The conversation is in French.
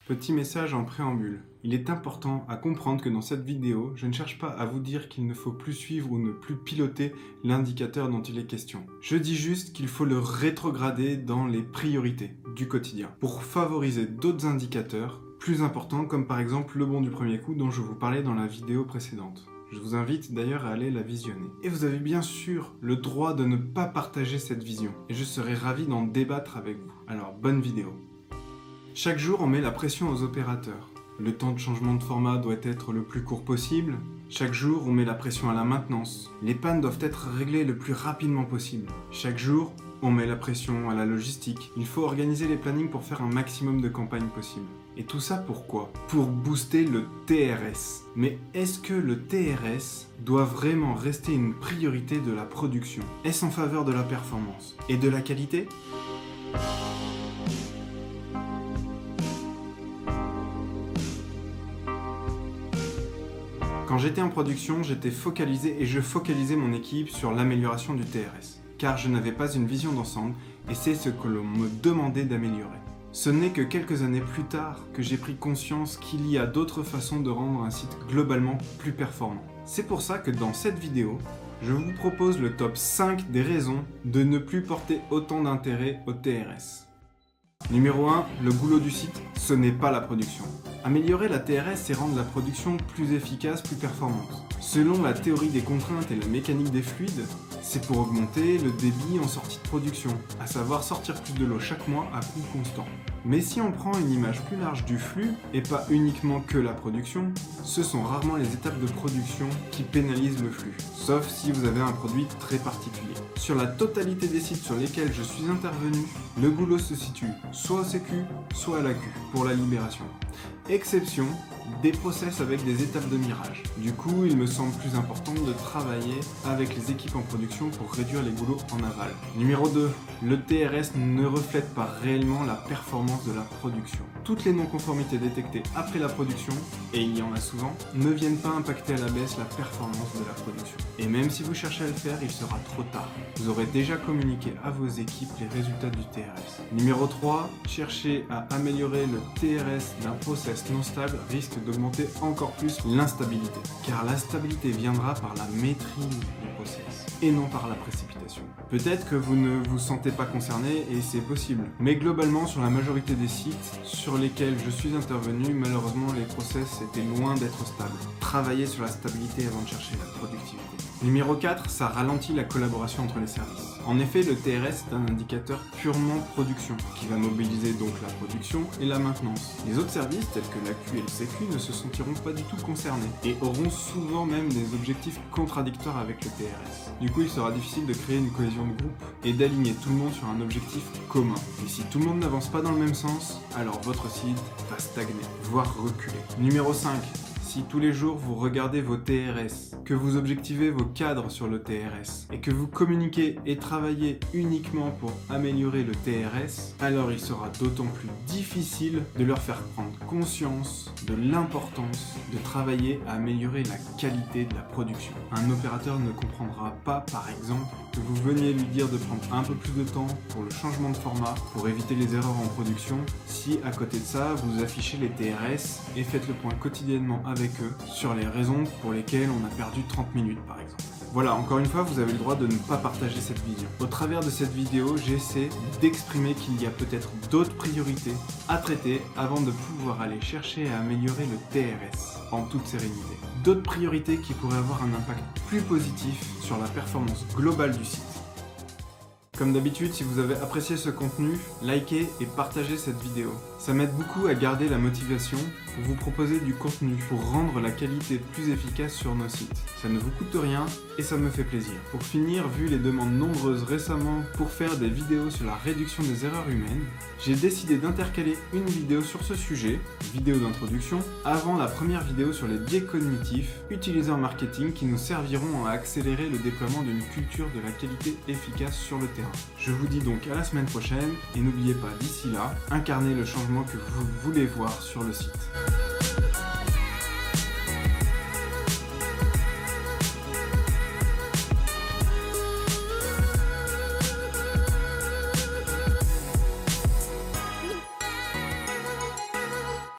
Petit message en préambule. Il est important à comprendre que dans cette vidéo, je ne cherche pas à vous dire qu'il ne faut plus suivre ou ne plus piloter l'indicateur dont il est question. Je dis juste qu'il faut le rétrograder dans les priorités du quotidien pour favoriser d'autres indicateurs plus importants comme par exemple le bond du premier coup dont je vous parlais dans la vidéo précédente. Je vous invite d'ailleurs à aller la visionner. Et vous avez bien sûr le droit de ne pas partager cette vision et je serai ravi d'en débattre avec vous. Alors bonne vidéo. Chaque jour, on met la pression aux opérateurs. Le temps de changement de format doit être le plus court possible. Chaque jour, on met la pression à la maintenance. Les pannes doivent être réglées le plus rapidement possible. Chaque jour, on met la pression à la logistique. Il faut organiser les plannings pour faire un maximum de campagnes possible. Et tout ça pourquoi ? Pour booster le TRS. Mais est-ce que le TRS doit vraiment rester une priorité de la production ? Est-ce en faveur de la performance et de la qualité ? Quand j'étais en production, j'étais focalisé et je focalisais mon équipe sur l'amélioration du TRS, car je n'avais pas une vision d'ensemble et c'est ce que l'on me demandait d'améliorer. Ce n'est que quelques années plus tard que j'ai pris conscience qu'il y a d'autres façons de rendre un site globalement plus performant. C'est pour ça que dans cette vidéo, je vous propose le top 5 des raisons de ne plus porter autant d'intérêt au TRS. Numéro 1, le boulot du site, ce n'est pas la production. Améliorer la TRS, c'est rendre la production plus efficace, plus performante. Selon la théorie des contraintes et la mécanique des fluides, c'est pour augmenter le débit en sortie de production, à savoir sortir plus de l'eau chaque mois à coût constant. Mais si on prend une image plus large du flux, et pas uniquement que la production, ce sont rarement les étapes de production qui pénalisent le flux, sauf si vous avez un produit très particulier. Sur la totalité des sites sur lesquels je suis intervenu, le boulot se situe soit au CQ, soit à l'AQ, pour la libération. Exception, des process avec des étapes de mirage. Du coup, il me semble plus important de travailler avec les équipes en production pour réduire les boulots en aval. Numéro 2, le TRS ne reflète pas réellement la performance de la production. Toutes les non-conformités détectées après la production, et il y en a souvent, ne viennent pas impacter à la baisse la performance de la production. Et même si vous cherchez à le faire, il sera trop tard. Vous aurez déjà communiqué à vos équipes les résultats du TRS. Numéro 3, chercher à améliorer le TRS d'un process non stable risque d'augmenter encore plus l'instabilité. Car la stabilité viendra par la maîtrise du process et non par la précipitation. Peut-être que vous ne vous sentez pas concerné et c'est possible. Mais globalement, sur la majorité des sites sur lesquels je suis intervenu, malheureusement les process étaient loin d'être stables. Travaillez sur la stabilité avant de chercher la productivité. Numéro 4, ça ralentit la collaboration entre les services. En effet, le TRS est un indicateur purement production, qui va mobiliser donc la production et la maintenance. Les autres services, tels que l'AQ et le CQ, ne se sentiront pas du tout concernés, et auront souvent même des objectifs contradictoires avec le TRS. Du coup, il sera difficile de créer une cohésion de groupe, et d'aligner tout le monde sur un objectif commun. Et si tout le monde n'avance pas dans le même sens, alors votre site va stagner, voire reculer. Numéro 5. Si tous les jours vous regardez vos TRS, que vous objectivez vos cadres sur le TRS et que vous communiquez et travaillez uniquement pour améliorer le TRS, alors il sera d'autant plus difficile de leur faire prendre conscience de l'importance de travailler à améliorer la qualité de la production. Un opérateur ne comprendra pas, par exemple, que vous veniez lui dire de prendre un peu plus de temps pour le changement de format, pour éviter les erreurs en production, si à côté de ça, vous affichez les TRS et faites le point quotidiennement avec eux sur les raisons pour lesquelles on a perdu 30 minutes par exemple. Voilà, encore une fois, vous avez le droit de ne pas partager cette vision. Au travers de cette vidéo, j'essaie d'exprimer qu'il y a peut-être d'autres priorités à traiter avant de pouvoir aller chercher à améliorer le TRS en toute sérénité. D'autres priorités qui pourraient avoir un impact plus positif sur la performance globale du site. Comme d'habitude, si vous avez apprécié ce contenu, likez et partagez cette vidéo. Ça m'aide beaucoup à garder la motivation pour vous proposer du contenu, pour rendre la qualité plus efficace sur nos sites. Ça ne vous coûte rien et ça me fait plaisir. Pour finir, vu les demandes nombreuses récemment pour faire des vidéos sur la réduction des erreurs humaines, j'ai décidé d'intercaler une vidéo sur ce sujet, vidéo d'introduction, avant la première vidéo sur les biais cognitifs utilisés en marketing qui nous serviront à accélérer le déploiement d'une culture de la qualité efficace sur le terrain. Je vous dis donc à la semaine prochaine et n'oubliez pas d'ici là, incarnez le changement que vous voulez voir sur le site.